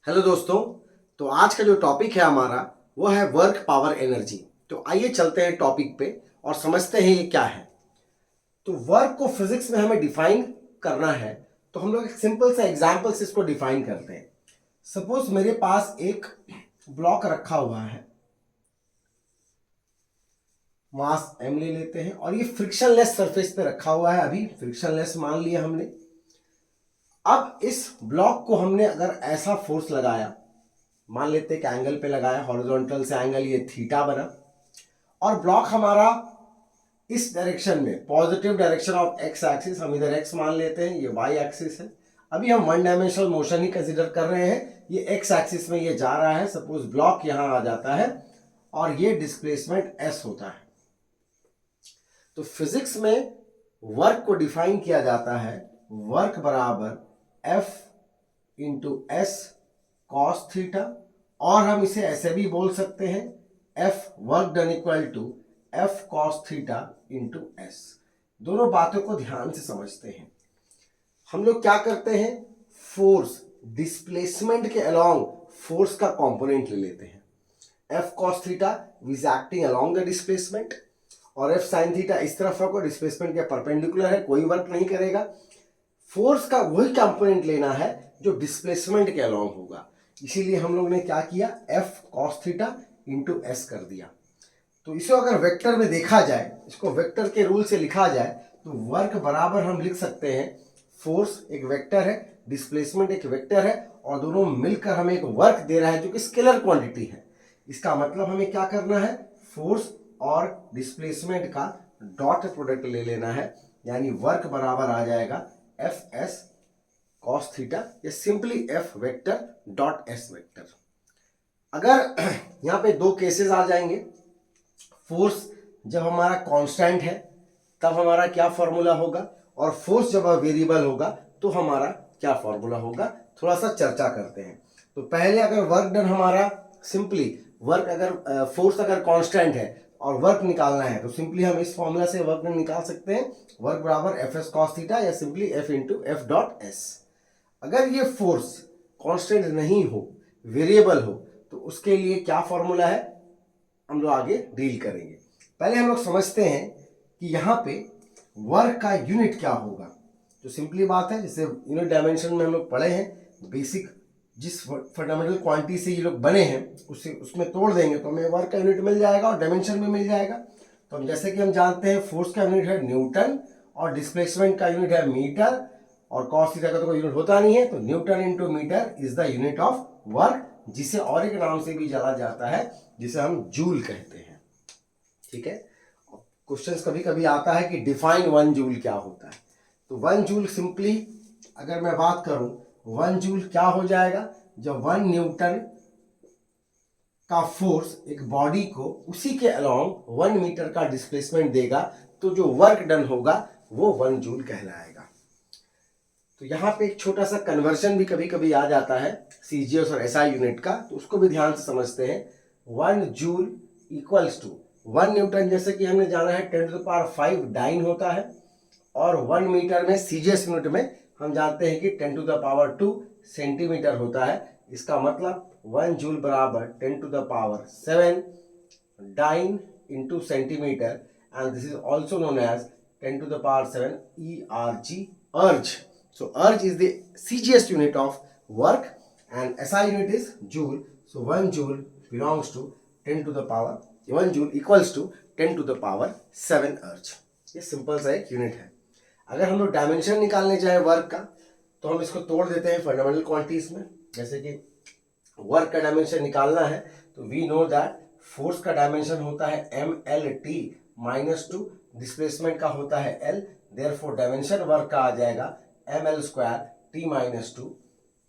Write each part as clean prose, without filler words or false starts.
Hello दोस्तों। तो आज का जो टॉपिक है हमारा वो है वर्क पावर एनर्जी। तो आइए चलते हैं टॉपिक पे और समझते हैं ये क्या है। तो वर्क को फिजिक्स में हमें डिफाइन करना है, तो हम लोग एक सिंपल सा एग्जांपल से इसको डिफाइन करते हैं। सपोज मेरे पास एक ब्लॉक रखा हुआ है, मास m ले लेते हैं और ये फ्रिक्शनलेस सरफेस पे रखा हुआ है। अभी फ्रिक्शनलेस मान लिया हमने। अब इस ब्लॉक को हमने अगर ऐसा फोर्स लगाया, मान लेते हैं कि एंगल पे लगाया, हॉरिजॉन्टल से एंगल ये थीटा बना, और ब्लॉक हमारा इस डायरेक्शन में, positive direction of x axis, हम इधर एक्स मान लेते हैं, ये वाई एक्सिस है। अभी हम वन डायमेंशनल मोशन ही कंसीडर कर रहे हैं। ये एक्स एक्सिस में ये जा रहा है। सपोज ब्लॉक यहां आ जाता है और ये डिस्प्लेसमेंट एस होता है। तो फिजिक्स में वर्क को डिफाइन किया जाता है, वर्क बराबर F into S cos theta, और हम इसे ऐसे भी बोल सकते हैं F work done equal to F cos theta into S. दोनों बातों को ध्यान से समझते हैं। हम लोग क्या करते हैं, फोर्स डिस्प्लेसमेंट के अलोंग फोर्स का कंपोनेंट ले लेते हैं। F cos theta is acting along the displacement, और एफ साइन थीटा इस तरफ होगा, डिस्प्लेसमेंट के परपेंडिकुलर है, कोई वर्क नहीं करेगा। फोर्स का वही कंपोनेंट लेना है जो डिस्प्लेसमेंट के अलोंग होगा। इसीलिए हम लोग ने क्या किया, F cos theta into S कर दिया। तो इसे अगर वेक्टर में देखा जाए, इसको वेक्टर के रूल से लिखा जाए, तो वर्क बराबर हम लिख सकते हैं, फोर्स एक वेक्टर है, डिस्प्लेसमेंट एक वेक्टर है, और दोनों मिलकर हमें एक वर्क दे रहा है जो कि स्केलर क्वांटिटी है। इसका मतलब हमें क्या करना है, फोर्स और डिस्प्लेसमेंट का डॉट प्रोडक्ट ले लेना है, यानी वर्क बराबर आ जाएगा एफ एस कॉस थीटा, या simply F vector dot S vector. अगर यहाँ पे दो केसेस आ जाएंगे, फोर्स जब हमारा कांस्टेंट है तब हमारा क्या फॉर्मूला होगा, और फोर्स जब वेरिएबल होगा तो हमारा क्या फॉर्मूला होगा, थोड़ा सा चर्चा करते हैं। तो पहले अगर वर्क डन हमारा, सिंपली वर्क अगर फोर्स अगर कांस्टेंट है और वर्क निकालना है, तो सिंपली हम इस फॉर्मूला से वर्क डन निकाल सकते हैं, वर्क बराबर एफ एस कॉस थीटा, या simply F into F dot S. अगर ये फोर्स कांस्टेंट नहीं हो, वेरिएबल हो, तो उसके लिए क्या फॉर्मूला है हम लोग आगे डील करेंगे। पहले हम लोग समझते हैं कि यहाँ पे वर्क का यूनिट क्या होगा। तो सिंपली बात है, जैसे यूनिट डायमेंशन में हम लोग पढ़े हैं, बेसिक जिस फंडामेंटल क्वांटिटी से ये लोग बने हैं उससे उसमें तोड़ देंगे तो हमें वर्क का यूनिट मिल जाएगा और डायमेंशन भी मिल जाएगा। तो हम जैसे कि हम जानते हैं फोर्स का यूनिट है न्यूटन, और डिस्प्लेसमेंट का यूनिट है मीटर, और कॉस थीटा का तो कोई यूनिट होता नहीं है, तो newton into metre is the unit of work, जिसे और एक नाम से भी जाना जाता है, जिसे हम जूल कहते हैं। ठीक है। क्वेश्चंस कभी कभी आता है कि डिफाइन वन जूल क्या होता है। तो वन जूल सिंपली अगर मैं बात करूं, वन जूल क्या हो जाएगा, जब वन न्यूटन का फोर्स एक बॉडी को उसी के अलोंग 1 मीटर का डिस्प्लेसमेंट देगा, तो जो वर्क डन होगा वो वन जूल कहलाएगा। तो यहाँ पे एक छोटा सा कन्वर्जन भी कभी कभी आ जाता है सीजीएस और एसआई यूनिट का, तो उसको भी ध्यान से समझते हैं। 1 जूल इक्वल्स टू 1 न्यूटन, जैसे कि हमने जाना है 10⁵ डाइन होता है, और 1 मीटर में सीजीएस यूनिट में हम जानते हैं कि 10⁻² सेंटीमीटर होता है। इसका मतलब 1 जूल बराबर 10⁻7 dine into centimetre, and this is also known as 10⁻7 ERG, अर्ज। So erg is the CGS unit of work and SI unit is joule. So 1 joule belongs to 1 joule equals to 10⁻7 erg. ये simple सा एक unit है। अगर हम लोग dimension निकालने चाहे वर्क का, तो हम इसको तोड़ देते हैं फंडामेंटल क्वांटिटीज में। जैसे कि वर्क का डायमेंशन निकालना है तो वी नो दैट फोर्स का डायमेंशन होता है MLT -2, डिस्प्लेसमेंट का होता है L, देयरफॉर डायमेंशन वर्क का आ जाएगा ML² T-2।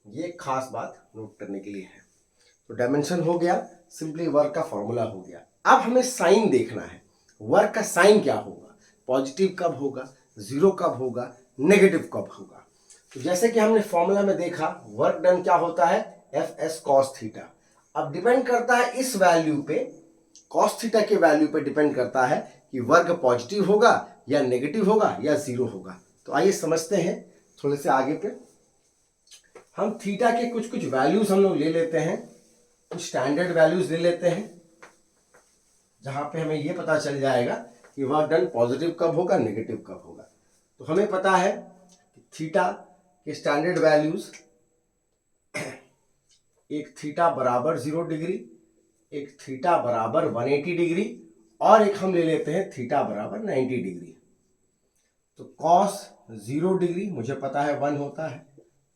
ये खास बात नोट करने के लिए है। तो डायमेंशन हो गया, सिंपली वर्क का फॉर्मूला हो गया। अब हमें साइन देखना है, वर्क का साइन क्या होगा, पॉजिटिव कब होगा, जीरो कब होगा, नेगेटिव कब होगा। तो जैसे कि हमने फॉर्मूला में देखा, वर्क डन क्या होता है एफ एस कॉस थीटा। अब डिपेंड करता है इस वैल्यू पे, कॉस थीटा के वैल्यू पे डिपेंड करता है कि वर्क पॉजिटिव होगा या नेगेटिव होगा या जीरो होगा। तो आइए समझते हैं थोड़े से आगे पे। हम थीटा के कुछ कुछ वैल्यूज हम लोग ले लेते हैं, कुछ स्टैंडर्ड वैल्यूज ले लेते हैं, जहां पे हमें ये पता चल जाएगा कि वर्क डन पॉजिटिव कब होगा, नेगेटिव कब होगा। तो हमें पता है कि थीटा के स्टैंडर्ड वैल्यूज, एक थीटा बराबर 0 डिग्री, एक थीटा बराबर 180 डिग्री, और एक हम ले लेते हैं थीटा बराबर 90 डिग्री। तो कॉस 0 डिग्री मुझे पता है 1 होता है,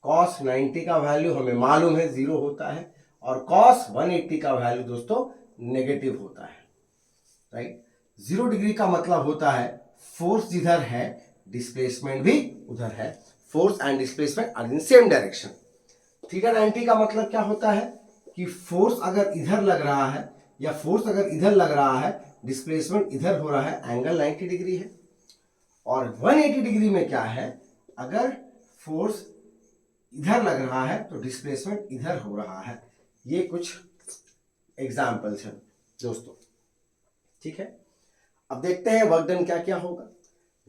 कॉस 90 का वैल्यू हमें मालूम है 0 होता है, और कॉस 180 का वैल्यू दोस्तों नेगेटिव होता है, राइट। 0 डिग्री का मतलब होता है फोर्स जिधर है डिस्प्लेसमेंट भी उधर है, force and displacement are in same direction. Theta 90 का मतलब क्या होता है कि फोर्स अगर इधर लग रहा है या फोर्स अगर इधर लग रहा है, डिस्प्लेसमेंट इधर हो रहा है, एंगल 90 डिग्री है। और 180 डिग्री में क्या है, अगर फोर्स इधर लग रहा है तो डिस्प्लेसमेंट इधर हो रहा है। ये कुछ एग्जाम्पल्स हैं दोस्तों, ठीक है। अब देखते हैं वर्क डन क्या क्या होगा।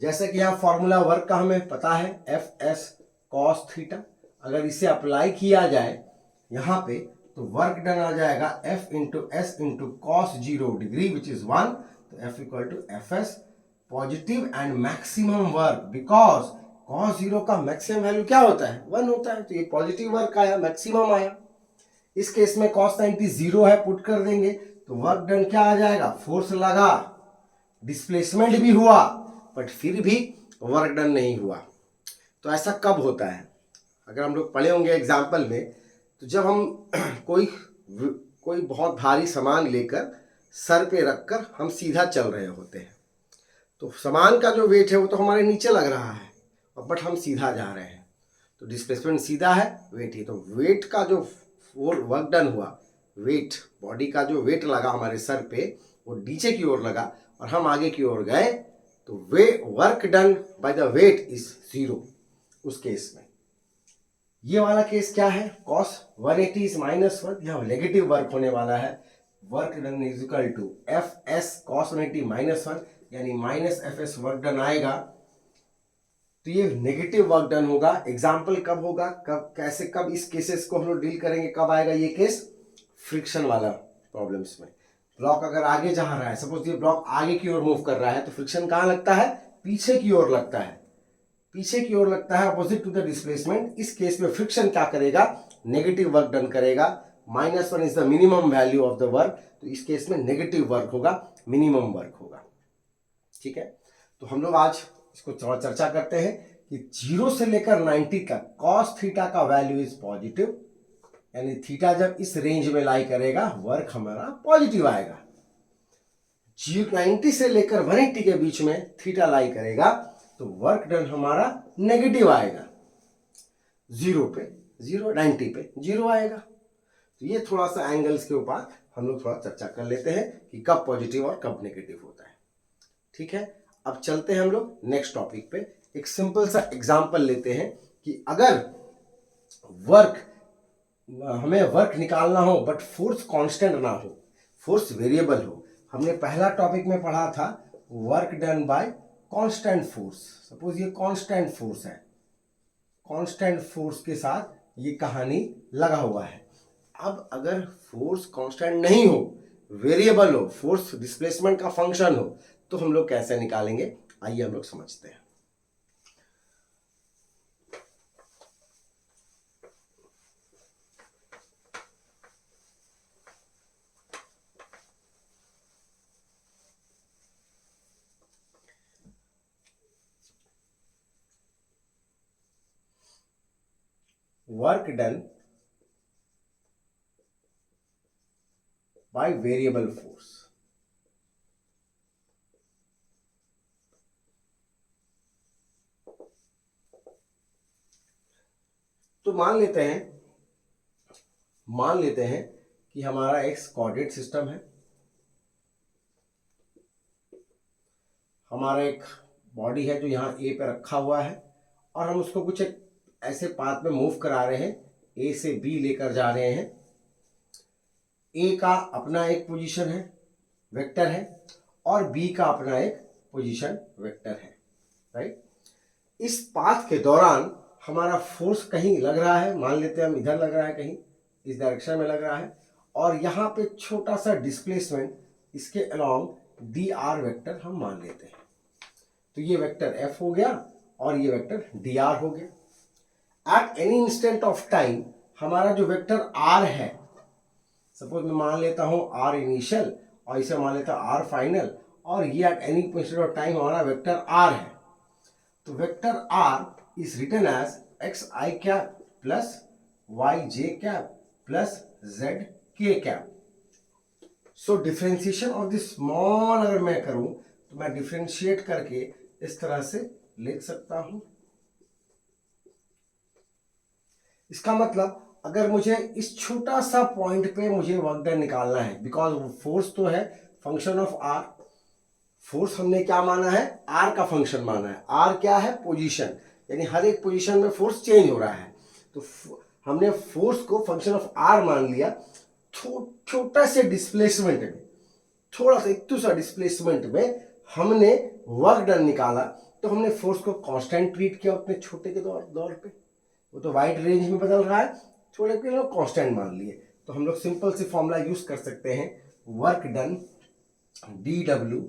जैसे कि यहाँ फॉर्मूला वर्क का हमें पता है एफ एस कॉस थीटा, अगर इसे अप्लाई किया जाए यहाँ पे तो वर्क डन आ जाएगा F into S into cos 0 degree which is 1। तो F equal to F S positive and maximum work, because cos 0 का मैक्सिमम वैल्यू क्या होता है 1 होता है, तो ये पॉजिटिव वर्क आया, मैक्सिमम आया। इस केस में कॉस 90 0 है, पुट कर देंगे तो वर्क डन क्या आ जाएगा, फोर्स लगा, डिस्प्लेसमेंट भी हुआ, बट फिर भी वर्क डन नहीं हुआ। तो ऐसा कब होता है, अगर हम लोग पढ़े होंगे एग्जाम्पल में, तो जब हम कोई बहुत भारी सामान लेकर सर पे रखकर हम सीधा चल रहे होते हैं, तो सामान का जो वेट है वो तो हमारे नीचे लग रहा है, बट हम सीधा जा रहे हैं, तो डिस्प्लेसमेंट सीधा है, वेट ही, तो वेट का जो वर्क डन हुआ, वेट बॉडी का जो वेट लगा हमारे सर पे वो नीचे की ओर लगा और हम आगे की ओर गए, तो वे work done by the weight is 0 उस केस में। ये वाला केस क्या है, कॉस 180 इज -1, यह नेगेटिव वर्क होने वाला है। Work done is equal to F S cos 180 -1, यानी minus F S work done आएगा, तो ये नेगेटिव वर्क डन होगा। एग्जाम्पल कब होगा, कब कैसे, कब इस केसेस को हम लोग डील करेंगे, कब आएगा ये केस, फ्रिक्शन वाला प्रॉब्लम्स में। ब्लॉक अगर आगे जा रहा है, सपोज ये ब्लॉक आगे की ओर मूव कर रहा है, तो फ्रिक्शन कहाँ लगता है, पीछे की ओर लगता है, पीछे की ओर लगता है अपोजिट टू द डिस्प्लेसमेंट। इस केस में फ्रिक्शन क्या करेगा, नेगेटिव वर्क डन करेगा। -1 is the minimum value of the work, तो इस केस में नेगेटिव वर्क होगा, मिनिमम वर्क होगा, ठीक है। तो हम लोग आज इसको थोड़ा चर्चा करते हैं कि 0 से लेकर 90 तक कॉस थीटा का वैल्यू इज पॉजिटिव, यानी थीटा जब इस रेंज में लाई करेगा वर्क हमारा पॉजिटिव आएगा। 90 से लेकर 180 के बीच में थीटा लाई करेगा तो वर्क डन हमारा नेगेटिव आएगा। 0 पे 0, 90 पे 0 आएगा। तो ये थोड़ा सा एंगल्स के ऊपर हम लोग थोड़ा चर्चा कर लेते हैं कि कब पॉजिटिव और कब नेगेटिव होता है, ठीक है। अब चलते हैं हम लोग नेक्स्ट टॉपिक पे। एक सिंपल सा एग्जांपल लेते हैं कि अगर हमें वर्क निकालना हो बट फोर्स कांस्टेंट ना हो, फोर्स वेरिएबल हो। हमने पहला टॉपिक में पढ़ा था work done bye constant force. Suppose ये कांस्टेंट फोर्स है, कांस्टेंट फोर्स के साथ ये कहानी लगा हुआ है। अब अगर फोर्स कांस्टेंट नहीं हो, वेरिएबल हो, फोर्स डिस्प्लेसमेंट का फंक्शन हो, तो हम लोग कैसे निकालेंगे, आइए हम लोग समझते हैं। Work done by variable force. तो मान लेते हैं कि हमारा एक कोऑर्डिनेट सिस्टम है, हमारा एक बॉडी है जो यहाँ ए पे रखा हुआ है, और हम उसको कुछ एक ऐसे पाथ में मूव करा रहे हैं, ए से बी लेकर जा रहे हैं। ए का अपना एक पोजीशन है, वेक्टर है, और बी का अपना एक पोजीशन वेक्टर है, राइट। इस पाथ के दौरान हमारा फोर्स कहीं लग रहा है, मान लेते हैं हम इधर लग रहा है, कहीं इस डायरेक्शन में लग रहा है, और यहाँ पे छोटा सा डिस्प्लेसमेंट इसके अलोंग डी आर वेक्टर हम मान लेते हैं। तो ये वेक्टर एफ हो गया और ये वेक्टर डी आर हो गया। Eight any instant of time हमारा जो वेक्टर आर है, सपोज मैं मान लेता हूं आर इनिशियल और इसे मान लेता हूं आर फाइनल, और ये at any instant of time हमारा वेक्टर आर है। तो vector R is written as X I cap plus Y J cap plus Z K cap. So differentiation of this small अगर मैं करूं तो मैं डिफ्रेंशिएट करके इस तरह से लिख सकता हूं। इसका मतलब अगर मुझे इस छोटा सा पॉइंट पे मुझे वर्क डन निकालना है, बिकॉज फोर्स तो है फंक्शन ऑफ आर, फोर्स हमने क्या माना है, आर का फंक्शन माना है। आर क्या है, पोजीशन, यानी हर एक पोजीशन में फोर्स चेंज हो रहा है। तो हमने फोर्स को फंक्शन ऑफ आर मान लिया। छोटा से डिस्प्लेसमेंट में, थोड़ा सा इतना सा डिस्प्लेसमेंट में हमने वर्क डन निकाला, तो हमने फोर्स को कांस्टेंट ट्रीट किया उतने छोटे के दौर पे। वो तो वाइड रेंज में बदल रहा है, छोटे के लोग कांस्टेंट मान लिए। तो हम लोग सिंपल से फॉर्मूला यूज कर सकते हैं, work done D W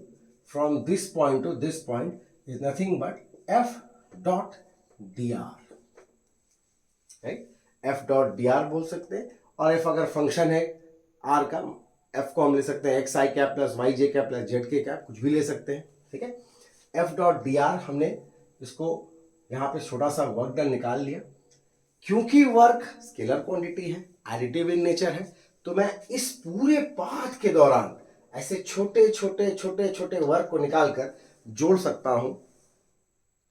from this point two this point is nothing but F dot D R, right. F dot D R बोल सकते हैं, और एफ अगर फंक्शन है आर का, एफ को हम ले सकते हैं x I cap plus Y J cap plus Z K cap, कुछ भी ले सकते हैं, ठीक है। एफ डॉट डी आर हमने इसको यहाँ पे छोटा सा वर्क डन निकाल लिया। क्योंकि वर्क स्केलर क्वांटिटी है, एडिटिव इन नेचर है, तो मैं इस पूरे पाथ के दौरान ऐसे छोटे छोटे छोटे छोटे वर्क को निकालकर जोड़ सकता हूं।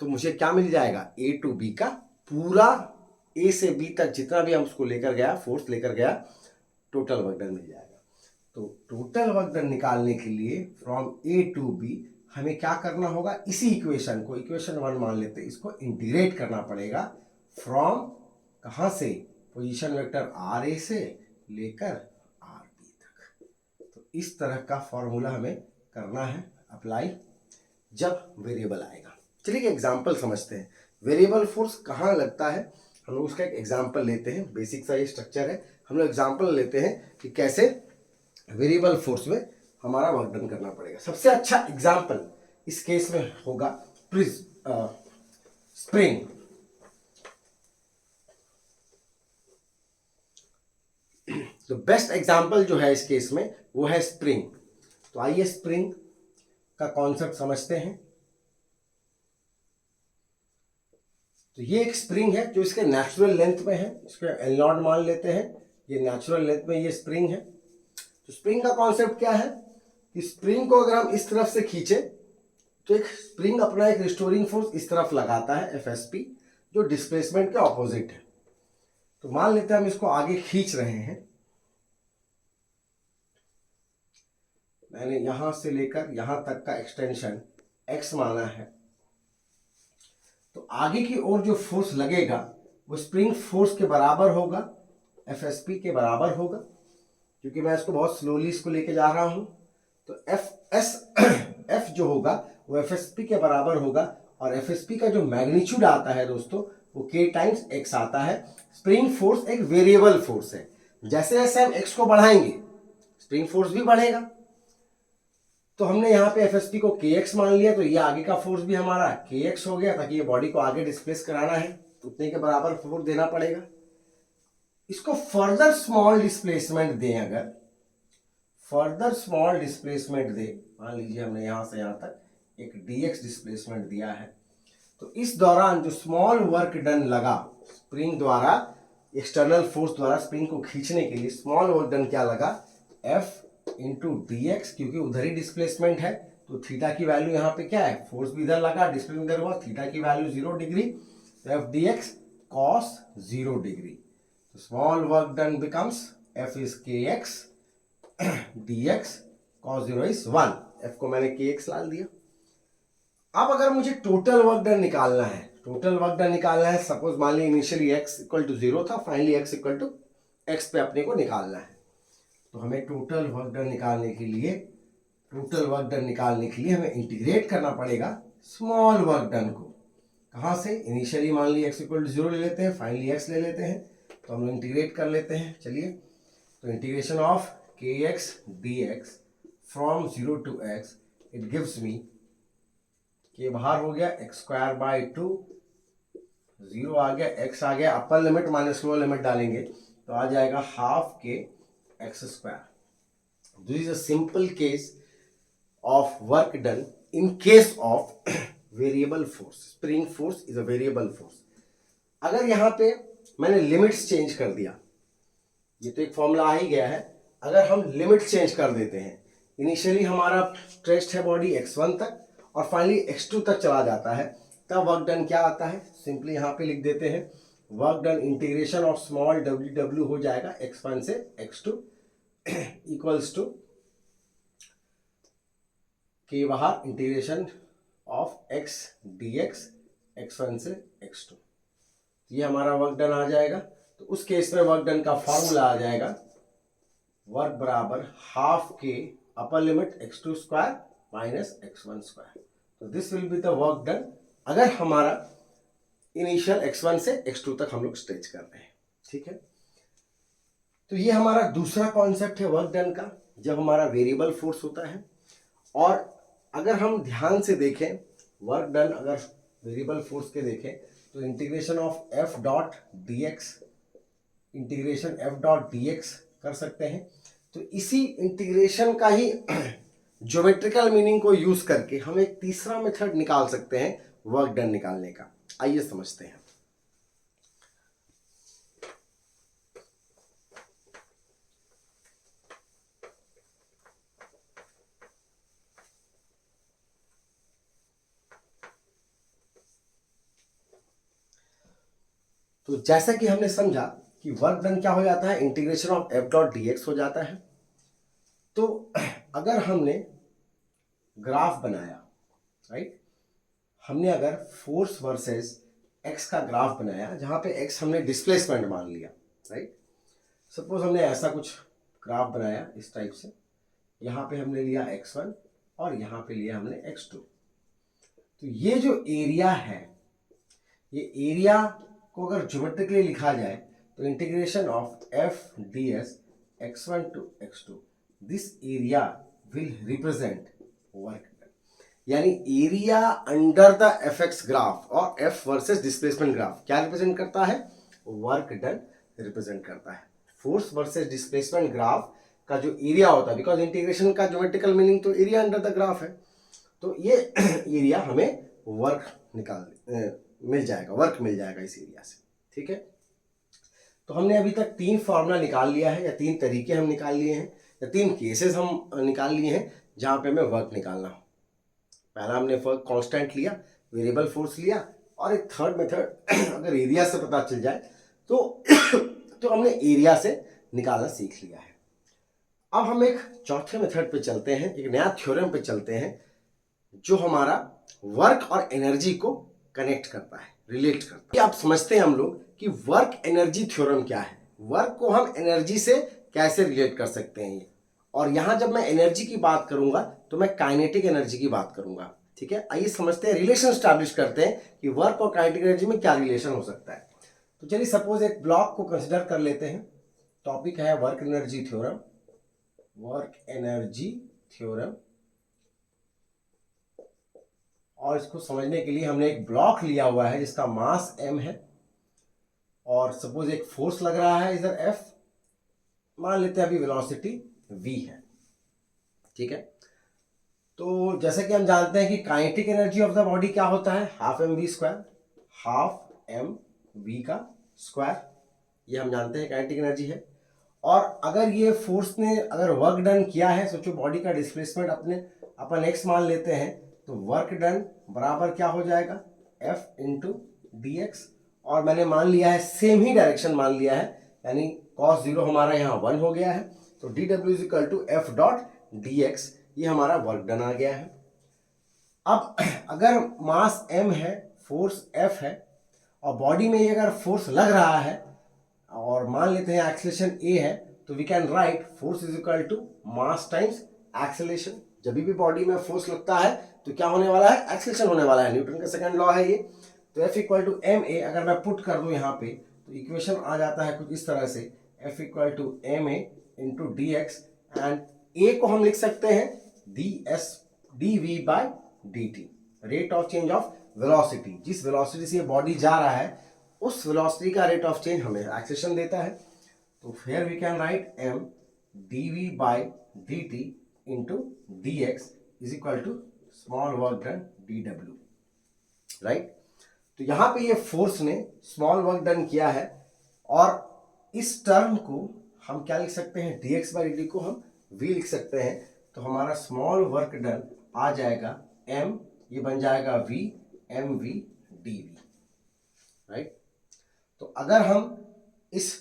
तो मुझे क्या मिल जाएगा, ए टू बी का पूरा, ए से बी तक जितना भी हम उसको लेकर गया, फोर्स लेकर गया, टोटल वर्क डन मिल जाएगा। तो टोटल वर्क डन निकालने के लिए फ्रॉम ए टू बी हमें क्या करना होगा, इसी इक्वेशन को, इक्वेशन 1 मान लेते हैं, इसको इंटीग्रेट करना पड़ेगा फ्रॉम कहां से, पोजीशन वेक्टर आर ए से लेकर आर बी तक। तो इस तरह का फॉर्मूला हमें करना है अप्लाई जब वेरिएबल आएगा। चलिए एग्जांपल समझते हैं, वेरिएबल फोर्स कहाँ लगता है। हम लोग उसका एक एग्जांपल लेते हैं, बेसिक सा ये स्ट्रक्चर है। हम लोग एग्जांपल लेते हैं कि कैसे वेरिएबल फोर्स में हमारा वर्क डन करना पड़ेगा। सबसे अच्छा एग्जांपल इस केस में होगा स्प्रिंग। तो बेस्ट एग्जांपल जो है इस केस में वो है स्प्रिंग। तो आइए स्प्रिंग का कॉन्सेप्ट समझते हैं। तो ये एक स्प्रिंग है जो इसके नेचुरल लेंथ में है, इसको एल नॉट मान लेते हैं, ये नेचुरल लेंथ में ये स्प्रिंग है। तो स्प्रिंग का कॉन्सेप्ट क्या है कि स्प्रिंग को अगर हम इस तरफ से खींचे तो एक स्प्रिंग अपना एक रिस्टोरिंग फोर्स इस तरफ लगाता है, एफएसपी, जो डिस्प्लेसमेंट के ऑपोजिट है। तो मान लेते हैं हम इसको आगे खींच रहे हैं, मैंने यहां से लेकर यहां तक का एक्सटेंशन x माना है। तो आगे की ओर जो फोर्स लगेगा वो स्प्रिंग फोर्स के बराबर होगा, एफएसपी के बराबर होगा, क्योंकि मैं इसको बहुत स्लोली इसको लेके जा रहा हूं। तो एफ जो होगा वो एफएसपी के बराबर होगा, और एफएसपी का जो मैग्नीट्यूड आता है दोस्तों वो k टाइम्स x आता है। स्प्रिंग फोर्स एक वेरिएबल फोर्स है, जैसे जैसे हम x को बढ़ाएंगे स्प्रिंग फोर्स भी बढ़ेगा। तो हमने यहाँ पे एफएसपी को kx मान लिया, तो ये आगे का फोर्स भी हमारा kx हो गया, ताकि ये बॉडी को आगे डिस्प्लेस कराना है तो उतने के बराबर फोर्स देना पड़ेगा। इसको फर्दर स्मॉल डिस्प्लेसमेंट दें, अगर फर्दर स्मॉल डिस्प्लेसमेंट दे, मान लीजिए हमने यहां से यहां तक एक dx डिस्प्लेसमेंट दिया है, तो इस दौरान जो स्मॉल वर्क डन लगा स्प्रिंग द्वारा, एक्सटर्नल फोर्स द्वारा स्प्रिंग को खींचने के लिए स्मॉल वर्क डन क्या लगा, F इंटू डी एक्स, क्योंकि उधर ही डिस्प्लेसमेंट है तो थीटा की वैल्यू यहाँ पे क्या है, फोर्स भी इधर लगा, डिस्प्लेसमेंट इधर हुआ, थीटा की वैल्यू 0 डिग्री, तो F D X cos 0 degree. तो small work done becomes F is K X, D X cos 0 is 1, F को मैंने के एक्स डाल दिया। अब अगर मुझे टोटल वर्क डन निकालना है, टोटल वर्क डन निकालना है, सपोज मान लीजिए इनिशियली x इक्वल टू 0 था, finally x equal to x पे अपने को निकालना है। तो हमें टोटल वर्क डन निकालने के लिए, टोटल वर्क डन निकालने के लिए हमें इंटीग्रेट करना पड़ेगा स्मॉल वर्क डन को। कहाँ से? इनिशियली मान लीजिए x इक्वल टू 0 ले लेते हैं, फाइनली x ले लेते हैं, तो हम लोग इंटीग्रेट कर लेते हैं। चलिए, तो integration of kx dx from 0 to x, it gives me के बाहर हो गया x²/2, 0 आ गया, x आ गया, upper limit minus lower limit डालेंगे तो आ जाएगा हाफ के x²। This is a simple case of work done in case of variable force. Spring force is a variable force. अगर यहाँ पे मैंने लिमिट्स चेंज कर दिया, ये तो एक फॉर्मूला आ ही गया है, अगर हम लिमिट चेंज कर देते हैं, इनिशियली हमारा स्ट्रेच्ड है बॉडी x1 तक और फाइनली x2 तक चला जाता है, तब वर्क डन क्या आता है? सिंपली यहाँ पे लिख देते हैं, work done integration of small w हो जाएगा x1 से x2 इक्वल्स टू के बाहर integration of x dx x1 से x2। ये हमारा वर्क डन आ जाएगा। तो उस केस में वर्क डन का फॉर्मूला आ जाएगा वर्क बराबर हाफ के upper limit x2² minus x1²। तो this will be the work done अगर हमारा इनिशियल x1 से x2 तक हम लोग स्ट्रेच कर रहे हैं। ठीक है, तो ये हमारा दूसरा कॉन्सेप्ट है वर्क डन का, जब हमारा वेरिएबल फोर्स होता है। और अगर हम ध्यान से देखें वर्क डन, अगर वेरिएबल फोर्स के देखें तो integration of f dot dx, integration f dot dx कर सकते हैं। तो इसी इंटीग्रेशन का ही ज्योमेट्रिकल मीनिंग को यूज करके हम एक तीसरा मेथड निकाल सकते हैं वर्क डन निकालने का। आइए समझते हैं। तो जैसा कि हमने समझा कि वर्क डन क्या हो जाता है, integration of f dot dx हो जाता है। तो अगर हमने ग्राफ बनाया, राइट, हमने अगर फोर्स वर्सेस x का ग्राफ बनाया जहां पे x हमने डिस्प्लेसमेंट मान लिया, राइट, सपोज हमने ऐसा कुछ ग्राफ बनाया इस टाइप से, यहाँ पे हमने लिया x1 और यहाँ पे लिया हमने x2। तो ये जो एरिया है, ये एरिया को अगर ज्योमेट्रिकली लिखा जाए तो integration of f ds x1 to x2, this area will represent work done. यानी area under the fx graph और f वर्सेस डिस्प्लेसमेंट ग्राफ क्या रिप्रेजेंट करता है? वर्क डन रिप्रेजेंट करता है। फोर्स वर्सेस डिस्प्लेसमेंट ग्राफ का जो एरिया होता है, बिकॉज इंटीग्रेशन का ज्योमेट्रिकल मीनिंग तो एरिया अंडर द ग्राफ है, तो ये एरिया हमें वर्क मिल जाएगा, वर्क मिल जाएगा इस एरिया से। ठीक है, तो हमने अभी तक 3 फॉर्मूला निकाल लिया है, या 3 तरीके हम निकाल लिए हैं, या 3 केसेस हम निकाल लिए हैं जहां पे हमें वर्क निकालना हो। पहला हमने वर्क कांस्टेंट लिया, वेरिएबल फोर्स लिया, और एक थर्ड मेथड अगर एरिया से पता चल जाए तो हमने एरिया से निकालना सीख लिया है। अब हम एक चौथे मेथड पे चलते हैं, एक नया थ्योरम पे चलते हैं जो हमारा वर्क और एनर्जी को कनेक्ट करता है, रिलेट करता है। आप समझते हैं हम लोग कि वर्क एनर्जी थ्योरम क्या है, वर्क को हम एनर्जी से कैसे रिलेट कर सकते हैं। और यहां जब मैं एनर्जी की बात करूंगा तो मैं काइनेटिक एनर्जी की बात करूंगा। ठीक है, आइए समझते हैं, रिलेशन स्टैब्लिश करते हैं कि वर्क और काइनेटिक एनर्जी में क्या रिलेशन हो सकता है। तो चलिए सपोज एक ब्लॉक को कंसिडर कर लेते हैं, टॉपिक है work energy theorem, work energy theorem. और इसको समझने के लिए हमने एक ब्लॉक लिया हुआ है जिसका मास m है, और सपोज एक फोर्स लग रहा है इधर F, मान लेते हैं अभी वेलोसिटी v है। ठीक है, तो जैसे कि हम जानते हैं कि kinetic energy of the body क्या होता है, half M V square, half M V का स्क्वायर, ये हम जानते हैं काइनेटिक एनर्जी है। और अगर ये फोर्स ने अगर वर्क डन किया है, सोचो बॉडी का डिस्प्लेसमेंट अपन x मान लेते हैं, तो वर्क डन बराबर क्या हो जाएगा, F इंटू डी एक्स। और मैंने मान लिया है सेम ही डायरेक्शन मान लिया है, यानी cos 0 हमारा यहाँ 1 हो गया है, तो D W is equal to F dot D X, ये हमारा वर्क डन आ गया है। अब अगर मास m है, फोर्स F है, और बॉडी में अगर फोर्स लग रहा है और मान लेते हैं एक्सेलरेशन a है, तो we can write force is equal to mass times acceleration. जब भी बॉडी में फोर्स लगता है तो क्या होने वाला है, एक्सेलरेशन होने वाला है, न्यूटन का सेकंड लॉ है ये। तो F equal to M A अगर मैं पुट कर दूं यहाँ पे तो इक्वेशन आ जाता है कुछ इस तरह से, F equal to M A into D X, and A को हम लिख सकते हैं D V by D T, rate of change of velocity. जिस वेलोसिटी से बॉडी जा रहा है उस वेलोसिटी का रेट ऑफ चेंज हमें एक्सेलेरेशन देता है। तो here we can write M D V by D T into D X is equal to small work done D W, right. तो यहां पे ये फोर्स ने स्मॉल वर्क डन किया है, और इस टर्म को हम क्या लिख सकते हैं, D x by D T को हम v लिख सकते हैं। तो हमारा स्मॉल वर्क डन आ जाएगा m, ये बन जाएगा v M V D V, right. तो अगर हम इस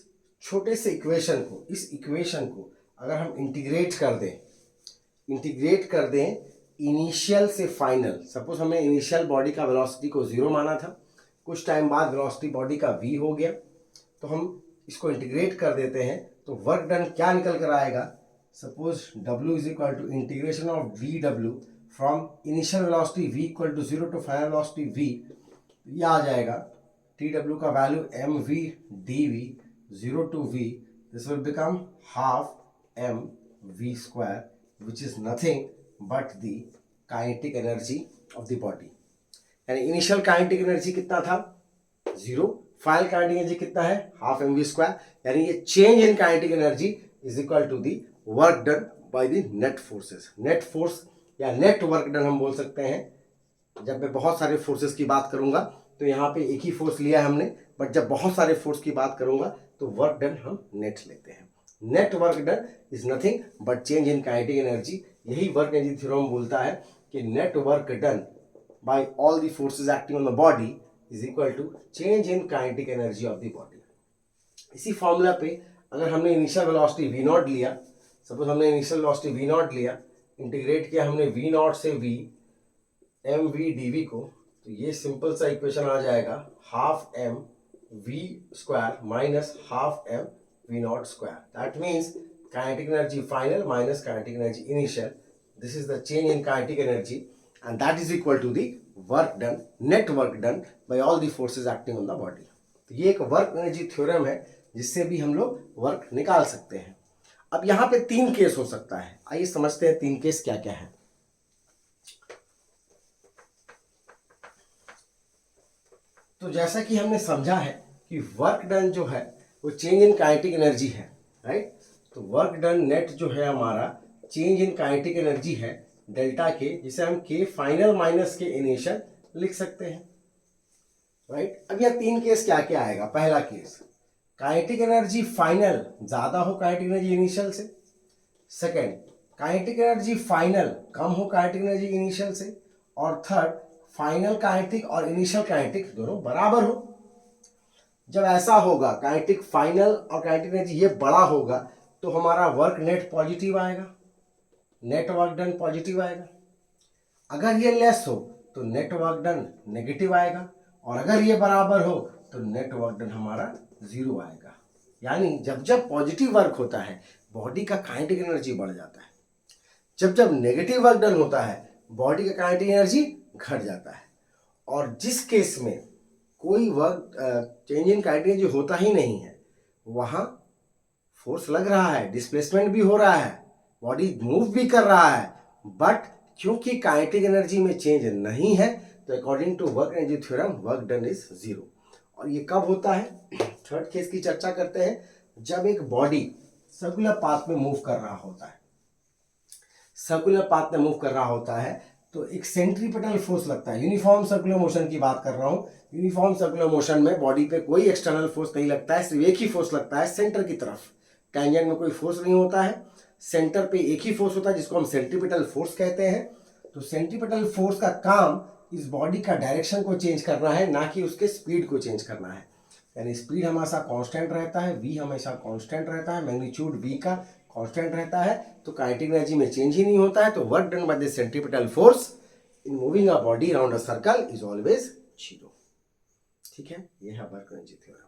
छोटे से इक्वेशन को, इस इक्वेशन को अगर हम इंटीग्रेट कर दें इनिशियल से फाइनल, सपोज हमने इनिशियल बॉडी का वेलोसिटी को 0 माना था, कुछ टाइम बाद वेलोसिटी बॉडी का v हो गया, तो हम इसको इंटीग्रेट कर देते हैं तो वर्क डन क्या निकल कर आएगा, suppose w is equal to integration of D W from initial velocity v equal to 0 to final velocity v, ये आ जाएगा टी डब्ल्यू का value M V D V 0 to v, this will become half M V square which is nothing but the kinetic energy of the body. यानी initial kinetic energy कितना था 0, final kinetic energy कितना है half M V square, यानी ये change in kinetic energy is equal to the work done by the net forces. Net force या net work done हम बोल सकते हैं। जब मैं बहुत सारे फोर्सेस की बात करूंगा तो यहाँ पे एक ही फोर्स लिया है हमने, बट जब बहुत सारे फोर्स की बात करूंगा तो वर्क डन हम नेट लेते हैं। Net work done is nothing but change in kinetic energy. यही वर्क एनर्जी थ्योरम बोलता है कि net work done by all the forces acting on the body is equal to change in kinetic energy of the body. इसी formula पे अगर हमने initial velocity V not लिया, suppose हमने इनिशियल वेलोसिटी वी नॉट लिया, integrate किया हमने V not से V M V D we को, तो ये सिंपल सा इक्वेशन आ जाएगा half M V square minus half M V not square. That means kinetic energy final minus kinetic energy initial, this is the change in kinetic energy and that is equal to the work done, net work done by all the forces acting on the body. तो ये एक work energy theorem है जिससे भी हम लोग work निकाल सकते हैं। अब यहाँ पे 3 केस हो सकता है, आइए समझते हैं 3 केस क्या क्या है। तो जैसा कि हमने समझा है कि वर्क डन जो है वो चेंज इन काइनेटिक एनर्जी है, राइट। तो वर्क डन नेट जो है हमारा चेंज इन काइनेटिक एनर्जी है डेल्टा के, जिसे हम के फाइनल माइनस के इनिशियल लिख सकते हैं, राइट। अब यह 3 केस क्या क्या आएगा। पहला केस, काइनेटिक एनर्जी फाइनल ज्यादा हो काइनेटिक एनर्जी इनिशियल से। सेकेंड, काइनेटिक एनर्जी फाइनल कम हो काइनेटिक एनर्जी इनिशियल से। और थर्ड, फाइनल काइनेटिक और इनिशियल काइनेटिक दोनों बराबर हो। जब ऐसा होगा, काइनेटिक फाइनल और काइनेटिक एनर्जी ये बड़ा होगा, तो हमारा वर्क नेट पॉजिटिव आएगा, नेट वर्क डन पॉजिटिव आएगा। अगर ये लेस हो तो नेट वर्क डन नेगेटिव आएगा, और अगर ये बराबर हो तो नेट वर्क डन हमारा 0 आएगा। यानी जब जब पॉजिटिव वर्क होता है बॉडी का काइनेटिक एनर्जी बढ़ जाता है, जब जब नेगेटिव वर्क डन होता है बॉडी का काइनेटिक एनर्जी घट जाता है। और जिस केस में कोई work change in kinetic energy होता ही नहीं है, वहां फोर्स लग रहा है, डिस्प्लेसमेंट भी हो रहा है, बॉडी मूव भी कर रहा है, बट क्योंकि काइनेटिक एनर्जी में चेंज नहीं है तो according to work energy theorem work done is 0। और ये कब होता है, थर्ड केस की चर्चा करते हैं, जब एक बॉडी सर्कुलर पाथ में मूव कर रहा होता है। सर्कुलर पाथ में मूव कर रहा होता है तो एक सेंट्रीपिटल फोर्स लगता है। यूनिफॉर्म सर्कुलर मोशन की बात कर रहा हूं। यूनिफॉर्म सर्कुलर मोशन में बॉडी पे कोई एक्सटर्नल फोर्स नहीं लगता है, सिर्फ एक ही फोर्स लगता है सेंटर की तरफ। टैंजेंट में कोई फोर्स नहीं होता है, सेंटर पे एक ही फोर्स होता है जिसको हम सेंट्रीपिटल फोर्स कहते हैं। तो सेंट्रीपिटल फोर्स का काम इस बॉडी का डायरेक्शन को चेंज करना है, ना कि उसके स्पीड को चेंज करना है। यानी स्पीड हमेशा कांस्टेंट रहता है, v हमेशा कांस्टेंट रहता है, मैग्नीट्यूड v का कांस्टेंट रहता है, तो काइनेटिक एनर्जी में चेंज ही नहीं होता है। तो work done by the centripetal force in moving a body around a circle is always 0। ठीक है, यह है वर्क एनर्जी थ्योरम।